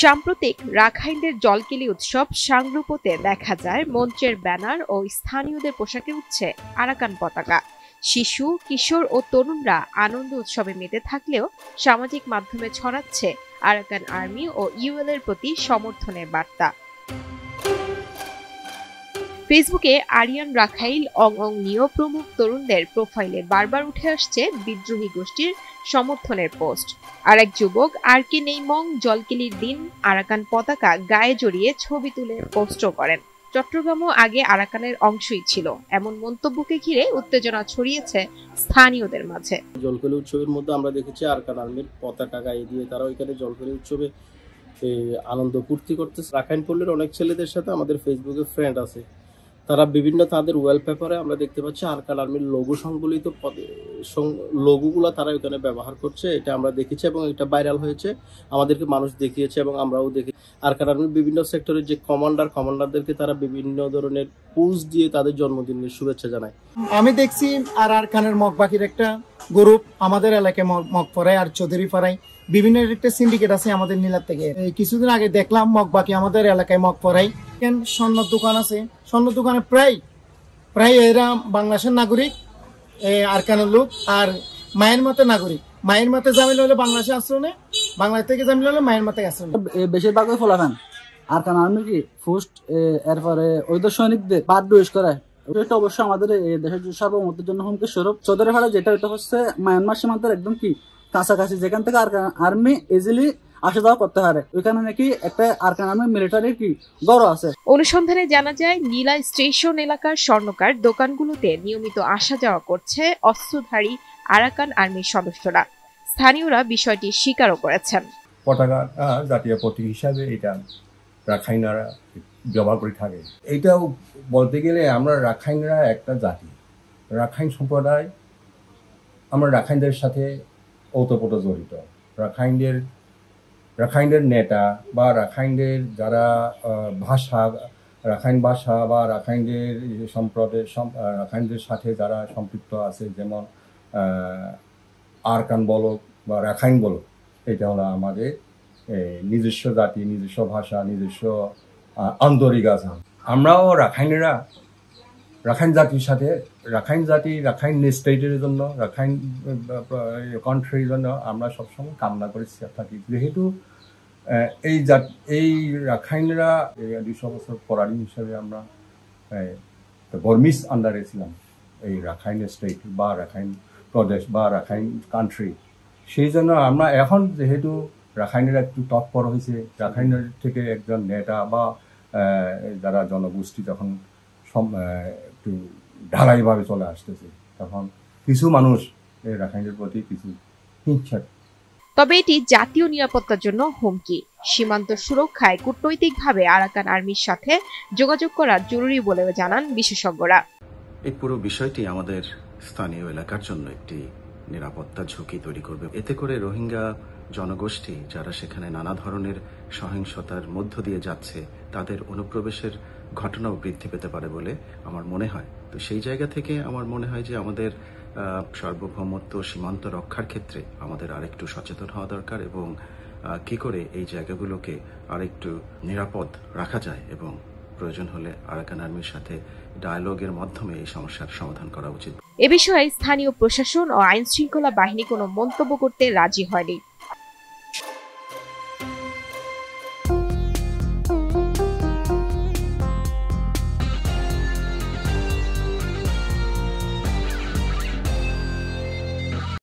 সাম্প্রতিক রাখাইনদের জলকেলি উৎসব সাংরুপোতে দেখা যায় মঞ্চের ব্যানার ও স্থানীয়দের পোশাকে উঠছে আরাকান পতাকা। শিশু, কিশোর ও তরুণরা আনন্দ উৎসবে মেতে থাকলেও সামাজিক মাধ্যমে ছড়াচ্ছে আরাকান আর্মি ও ইউএল এর প্রতি সমর্থনের বার্তা। ফেসবুকে আরিয়ান রাখাইল, অং নিও প্রমুখ তরুণদের প্রোফাইলে বারবার উঠে আসছে বিদ্রোহী গোষ্ঠীর সমর্থনের পোস্ট। আর এক যুবক আরকে নেইমং জলকেলির দিন আরাকান পতাকা গায়ে জড়িয়ে ছবি তুলে পোস্টও করেন। চট্টগ্রামও আগে আরাকানের অংশই ছিল, এমন মন্তব্যকে ঘিরে উত্তেজনা ছড়িয়েছে স্থানীয়দের মাঝে। জলকেলি উৎসবের মধ্যে আমরা দেখেছি আরাকান আর্মির পতাকা গায়ে দিয়ে তারা ওইখানে জলকেলি উৎসবে আনন্দ ফুর্তি করতেছে। রাখাইন পল্লীর অনেক ছেলেদের সাথে আমাদের ফেসবুকে ফ্রেন্ড আছে, তারা বিভিন্ন তাদের ওয়ালপেপারে আমরা দেখতে পাচ্ছি আরাকান আর্মির লোগো সংবলিত লোগোগুলো তারা ওখানে ব্যবহার করছে। এটা আমরা দেখেছি এবং এটা ভাইরাল হয়েছে, আমাদেরকে মানুষ দেখিয়েছে এবং আমরাও দেখি। আরাকান আর্মির বিভিন্ন সেক্টরের যে কমান্ডারদেরকে তারা বিভিন্ন ধরনের পোস্ট দিয়ে তাদের জন্মদিনের শুভেচ্ছা জানায়। আমি দেখছি আর আরাকানের মগবাকির একটা গ্রুপ আমাদের এলাকায় মগপড়ায় আর চৌধুরী পাড়ায় বিভিন্ন একটা সিন্ডিকেট আছে আমাদের নীলার থেকে। কিছুদিন আগে দেখলাম মগবাকি আমাদের এলাকায় মগপড়ায় স্বর্ণর দোকান আছে, স্বর্ণর দোকানে প্রায় এরা বাংলাদেশের নাগরিক, আরাকানের লোক আর মায়ের মতে নাগরিক। মায়ের মতে জামিল হলে বাংলাদেশে আশ্রয় নেয়, বাংলাদেশ থেকে জামিল হলে মায়ের মতে আশ্রয় নেয়। বেশিরভাগই ফলাফান আরাকান আর্মি কি ফুস্ট এরপরে ওইদের সৈনিকদের বাদ ডুইস করে। এটা অবশ্যই আমাদের দেশের সার্বভৌমত্বের জন্য হুমকি স্বরূপ। চৌধুরী পাড়া যেটা হচ্ছে মায়ানমার সীমান্তের একদম কি কাছাকাছি, যেখান থেকে আরাকান আর্মি ইজিলি আসা যাওয়া করতে পারে। ওইখানে নাকি একটা আরাকান আর্মি মিলিটারি কি গড় আছে। অনুসন্ধানে জানা যায় নীলা স্টেশন এলাকার স্বর্ণকার দোকানগুলোতে নিয়মিত আসা যাওয়া করছে অস্ত্রধারী আরাকান আর্মির সদস্যরা। স্থানীয়রা বিষয়টি স্বীকারও করেছেন। পতাকা জাতীয় প্রতীক হিসাবে এটা রাখাইনরা ব্যবহার করে থাকে। এইটাও বলতে গেলে আমরা রাখাইনরা একটা জাতি, রাখাইন সম্প্রদায়, আমরা রাখাইনদের সাথে ওতপ্রোত জড়িত। রাখাইনদের নেতা বা রাখাইনদের যারা রাখাইন ভাষা বা রাখাইনদের রাখাইনদের সাথে যারা সম্পৃক্ত আছে, যেমন আরাকান বলক বা রাখাইন বলক, এটা হলো আমাদের নিজস্ব জাতি, নিজস্ব ভাষা, নিজস্ব আন্তরিক আছে। আমরাও রাখাইনেরা রাখাইন জাতির সাথে রাখাইন স্টেটের জন্য, রাখাইন কান্ট্রির জন্য আমরা সবসময় কামনা করে থাকি। যেহেতু এই রাখাইনরা 200 বছর পরাধীন হিসাবে আমরা বর্মিস আন্ডারে ছিলাম, এই রাখাইন স্টেট বা রাখাইন প্রদেশ বা রাখাইন কান্ট্রি। সেই জন্য আমরা এখন যেহেতু রাখাইনেরা একটু তৎপর হয়েছে, রাখাইনের থেকে একজন নেতা বা যারা জনগোষ্ঠী যখন একটু ঢালাইভাবে চলে আসতেছে, তখন কিছু মানুষ এই রাখাইনের প্রতি কিছু হিংসা। তবে এটি জাতীয় নিরাপত্তার জন্য হুমকি। সীমান্ত সুরক্ষায় কূটনৈতিকভাবে আরাকান আর্মির সাথে যোগাযোগ করা জরুরি বলে জানান বিশেষজ্ঞরা। এই পুরো বিষয়টি আমাদের স্থানীয় এলাকার জন্য একটি নিরাপত্তা ঝুঁকি তৈরি করবে। এতে করে রোহিঙ্গা জনগোষ্ঠী যারা সেখানে নানা ধরনের সহিংসতার মধ্য দিয়ে যাচ্ছে, তাদের অনুপ্রবেশের ঘটনাও বৃদ্ধি পেতে পারে বলে আমার মনে হয়। তো সেই জায়গা থেকে আমার মনে হয় যে আমাদের সার্বভৌমত্ব সীমান্ত রক্ষার ক্ষেত্রে আমাদের আরেকটু সচেতন হওয়া দরকার এবং কি করে এই জায়গাগুলোকে আরেকটু নিরাপদ রাখা যায় এবং প্রয়োজন হলে আরাকান আর্মির সাথে ডায়ালগের মাধ্যমে এই সমস্যার সমাধান করা উচিত। এ বিষয়ে স্থানীয় প্রশাসন ও আইন শৃঙ্খলা বাহিনী কোনো মন্তব্য করতে রাজি হয়নি।